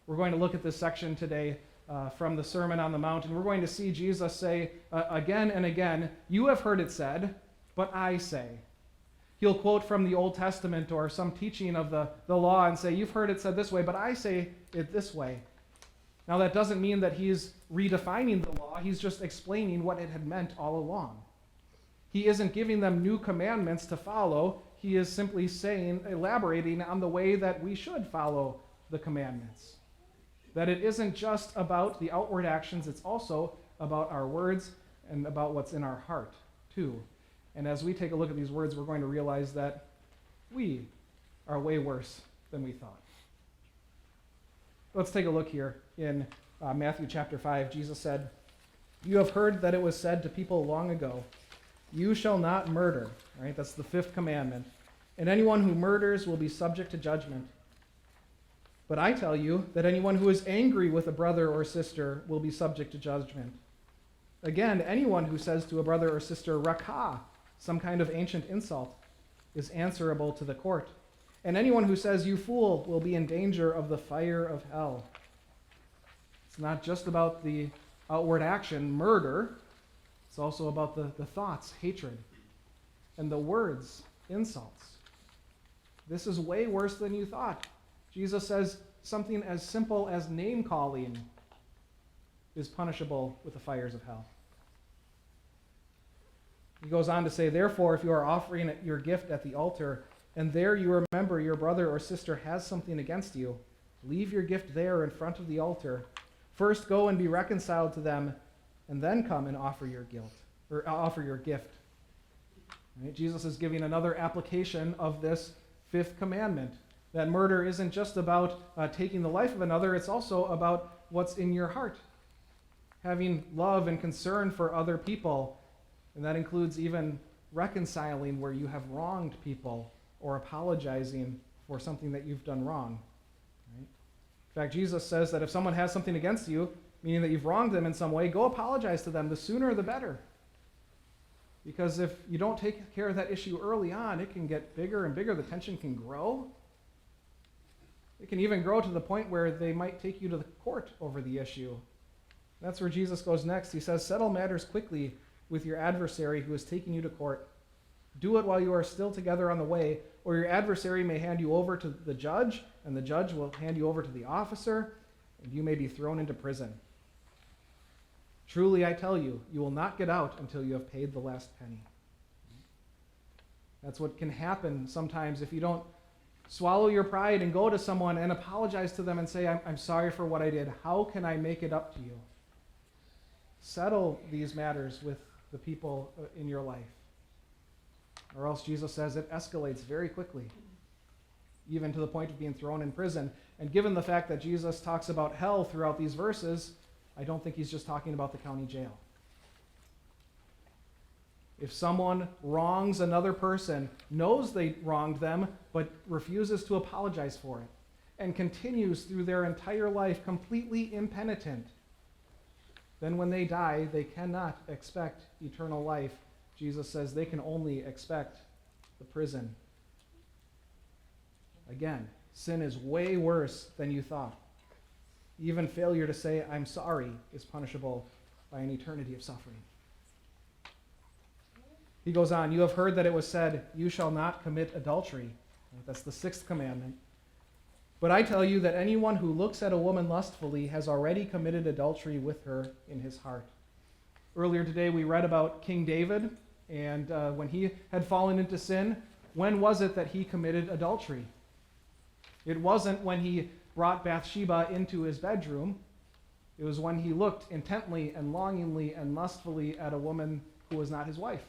We're going to look at this section today from the Sermon on the Mount, and we're going to see Jesus say again and again, "You have heard it said, but I say." He'll quote from the Old Testament or some teaching of the law and say, "You've heard it said this way, but I say it this way." Now, that doesn't mean that he's redefining the law. He's just explaining what it had meant all along. He isn't giving them new commandments to follow. He is simply elaborating on the way that we should follow the commandments. That it isn't just about the outward actions, it's also about our words and about what's in our heart, too. And as we take a look at these words, we're going to realize that we are way worse than we thought. Let's take a look here in Matthew chapter 5. Jesus said, "You have heard that it was said to people long ago, 'You shall not murder.'" Right? That's the 5th commandment. "And anyone who murders will be subject to judgment. But I tell you that anyone who is angry with a brother or sister will be subject to judgment. Again, anyone who says to a brother or sister, 'Rakah,' some kind of ancient insult, is answerable to the court. And anyone who says, 'You fool,' will be in danger of the fire of hell." It's not just about the outward action, murder. It's also about the thoughts, hatred, and the words, insults. This is way worse than you thought. Jesus says something as simple as name-calling is punishable with the fires of hell. He goes on to say, "Therefore, if you are offering your gift at the altar, and there you remember your brother or sister has something against you, leave your gift there in front of the altar. First go and be reconciled to them, and then come and offer your gift." Right? Jesus is giving another application of this 5th commandment, that murder isn't just about taking the life of another, it's also about what's in your heart. Having love and concern for other people, and that includes even reconciling where you have wronged people or apologizing for something that you've done wrong. Right? In fact, Jesus says that if someone has something against you, meaning that you've wronged them in some way, go apologize to them. The sooner the better. Because if you don't take care of that issue early on, it can get bigger and bigger. The tension can grow. It can even grow to the point where they might take you to the court over the issue. That's where Jesus goes next. He says, "Settle matters quickly with your adversary who is taking you to court. Do it while you are still together on the way, or your adversary may hand you over to the judge, and the judge will hand you over to the officer, and you may be thrown into prison. Truly, I tell you, you will not get out until you have paid the last penny." That's what can happen sometimes if you don't swallow your pride and go to someone and apologize to them and say, I'm sorry for what I did. How can I make it up to you? Settle these matters with the people in your life. Or else Jesus says it escalates very quickly, even to the point of being thrown in prison. And given the fact that Jesus talks about hell throughout these verses, I don't think he's just talking about the county jail. If someone wrongs another person, knows they wronged them, but refuses to apologize for it, and continues through their entire life completely impenitent, then when they die, they cannot expect eternal life. Jesus says they can only expect the prison. Again, sin is way worse than you thought. Even failure to say, I'm sorry, is punishable by an eternity of suffering. He goes on, you have heard that it was said, you shall not commit adultery. That's the 6th commandment. But I tell you that anyone who looks at a woman lustfully has already committed adultery with her in his heart. Earlier today we read about King David, and when he had fallen into sin, when was it that he committed adultery? It wasn't when he brought Bathsheba into his bedroom. It was when he looked intently and longingly and lustfully at a woman who was not his wife.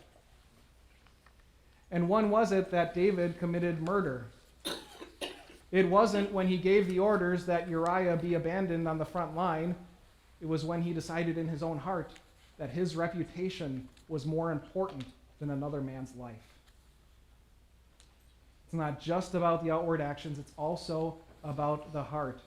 And when was it that David committed murder? It wasn't when he gave the orders that Uriah be abandoned on the front line. It was when he decided in his own heart that his reputation was more important than another man's life. It's not just about the outward actions, it's also about the heart.